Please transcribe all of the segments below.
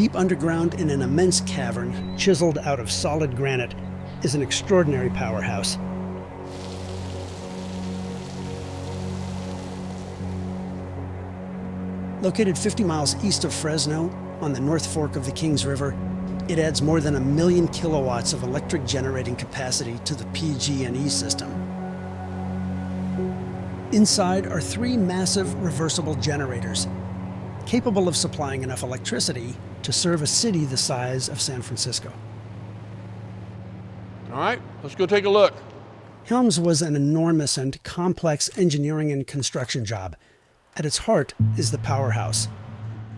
deep underground in an immense cavern, chiseled out of solid granite, is an extraordinary powerhouse. Located 50 miles east of Fresno, on the North Fork of the Kings River, it adds more than 1 million kilowatts of electric generating capacity to the PG&E system. Inside are 3 massive reversible generators, capable of supplying enough electricity to serve a city the size of San Francisco. All right, let's go take a look. Helms was an enormous and complex engineering and construction job. At its heart is the powerhouse.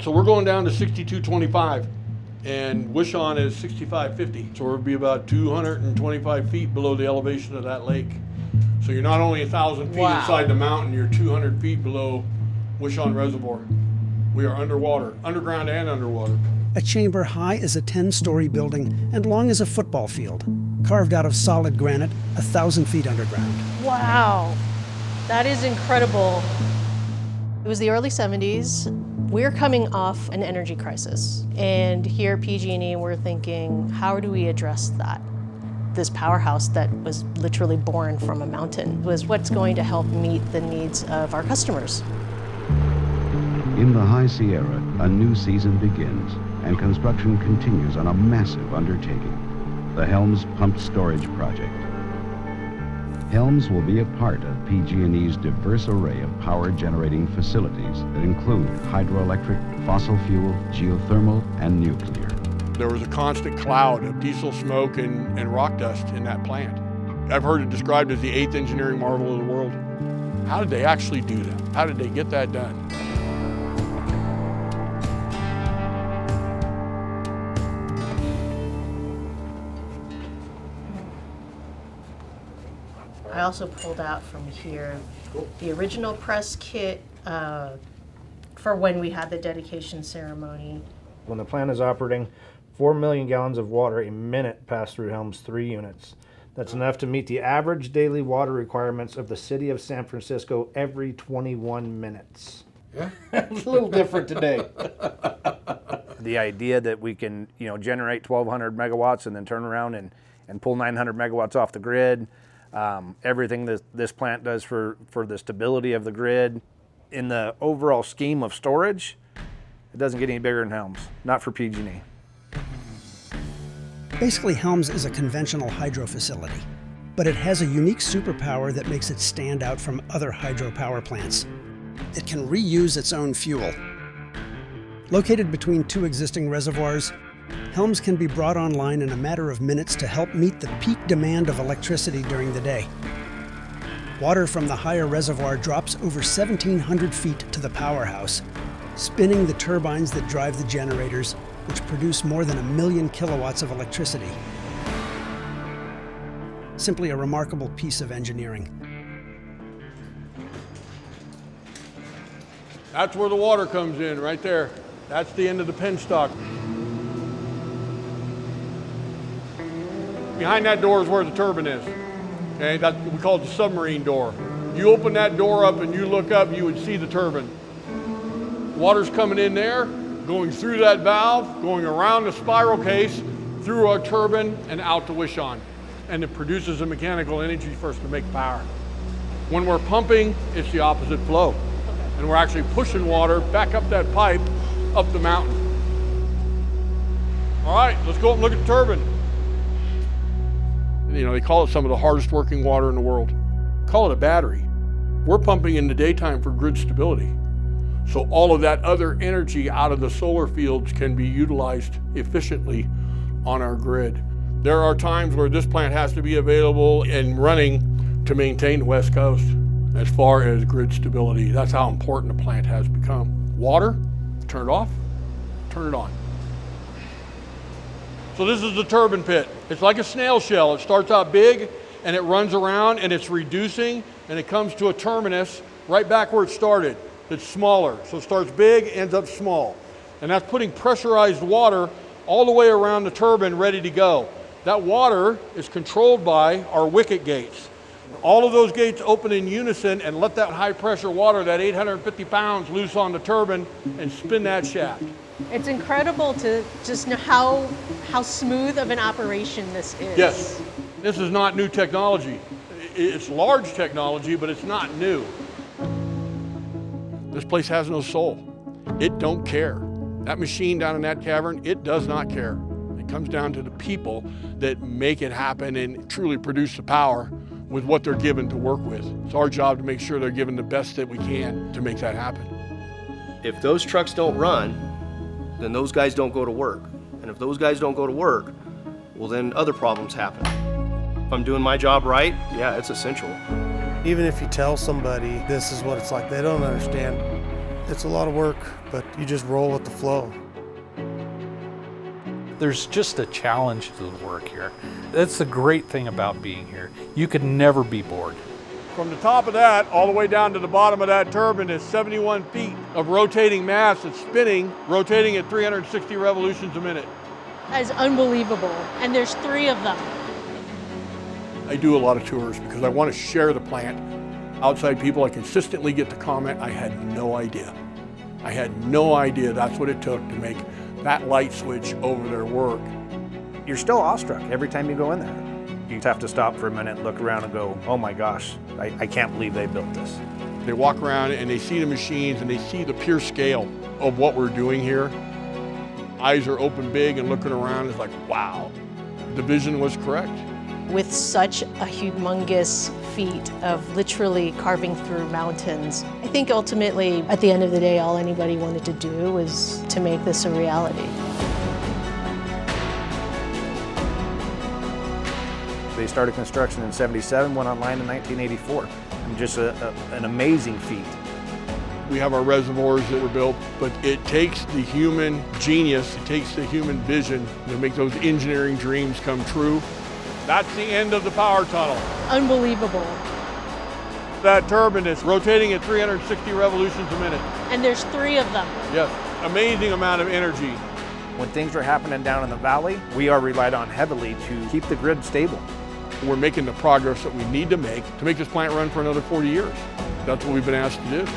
So we're going down to 6225, and Wishon is 6550. So we'll be about 225 feet below the elevation of that lake. So you're not only 1,000 feet inside the mountain, you're 200 feet below Wishon Reservoir. We are underwater, underground and underwater. A chamber high as a 10-story building and long as a football field, carved out of solid granite 1,000 feet underground. Wow, that is incredible. It was the early 70s. We're coming off an energy crisis. And here at PG&E, we're thinking, how do we address that? This powerhouse that was literally born from a mountain was what's going to help meet the needs of our customers. In the High Sierra, a new season begins, and construction continues on a massive undertaking, the Helms Pumped Storage Project. Helms will be a part of PG&E's diverse array of power-generating facilities that include hydroelectric, fossil fuel, geothermal, and nuclear. There was a constant cloud of diesel smoke and rock dust in that plant. I've heard it described as the 8th engineering marvel of the world. How did they actually do that? How did they get that done? I also pulled out from here the original press kit for when we had the dedication ceremony. When the plant is operating, 4 million gallons of water a minute pass through Helms' 3 units. That's enough to meet the average daily water requirements of the city of San Francisco every 21 minutes. Yeah. It's a little different today. The idea that we can, generate 1,200 megawatts and then turn around and pull 900 megawatts off the grid. Everything that this plant does for the stability of the grid. In the overall scheme of storage, it doesn't get any bigger than Helms, not for PG&E. Basically, Helms is a conventional hydro facility, but it has a unique superpower that makes it stand out from other hydropower plants. It can reuse its own fuel. Located between 2 existing reservoirs, Helms can be brought online in a matter of minutes to help meet the peak demand of electricity during the day. Water from the higher reservoir drops over 1,700 feet to the powerhouse, spinning the turbines that drive the generators, which produce more than 1 million kilowatts of electricity. Simply a remarkable piece of engineering. That's where the water comes in, right there. That's the end of the penstock. Behind that door is where the turbine is. Okay, we call it the submarine door. You open that door up and you look up, you would see the turbine. Water's coming in there, going through that valve, going around the spiral case, through our turbine and out to Wishon. And it produces the mechanical energy for us to make power. When we're pumping, it's the opposite flow. And we're actually pushing water back up that pipe, up the mountain. All right, let's go up and look at the turbine. They call it some of the hardest working water in the world. Call it a battery. We're pumping in the daytime for grid stability. So all of that other energy out of the solar fields can be utilized efficiently on our grid. There are times where this plant has to be available and running to maintain the West Coast as far as grid stability. That's how important the plant has become. Water, turn it off, turn it on. So this is the turbine pit. It's like a snail shell. It starts out big and it runs around and it's reducing and it comes to a terminus right back where it started. It's smaller. So it starts big, ends up small. And that's putting pressurized water all the way around the turbine ready to go. That water is controlled by our wicket gates. All of those gates open in unison and let that high pressure water, that 850 pounds, loose on the turbine and spin that shaft. It's incredible to just know how smooth of an operation this is. Yes, this is not new technology. It's large technology, but it's not new. This place has no soul. It don't care. That machine down in that cavern, it does not care. It comes down to the people that make it happen and truly produce the power with what they're given to work with. It's our job to make sure they're given the best that we can to make that happen. If those trucks don't run, then those guys don't go to work. And if those guys don't go to work, well, then other problems happen. If I'm doing my job right, yeah, it's essential. Even if you tell somebody this is what it's like, they don't understand. It's a lot of work, but you just roll with the flow. There's just a challenge to the work here. That's the great thing about being here. You could never be bored. From the top of that all the way down to the bottom of that turbine is 71 feet of rotating mass that's spinning, rotating at 360 revolutions a minute. That is unbelievable. And there's 3 of them. I do a lot of tours because I want to share the plant. Outside people, I consistently get the comment, I had no idea. I had no idea that's what it took to make that light switch over their work. You're still awestruck every time you go in there. You have to stop for a minute, look around and go, oh my gosh, I can't believe they built this. They walk around and they see the machines and they see the pure scale of what we're doing here. Eyes are open big and looking around, it's like, wow. The vision was correct. With such a humongous feat of literally carving through mountains, I think ultimately, at the end of the day, all anybody wanted to do was to make this a reality. They started construction in '77, went online in 1984. And just an amazing feat. We have our reservoirs that were built, but it takes the human genius, it takes the human vision to make those engineering dreams come true. That's the end of the power tunnel. Unbelievable. That turbine is rotating at 360 revolutions a minute. And there's 3 of them. Yes, amazing amount of energy. When things are happening down in the valley, we are relied on heavily to keep the grid stable. We're making the progress that we need to make this plant run for another 40 years. That's what we've been asked to do.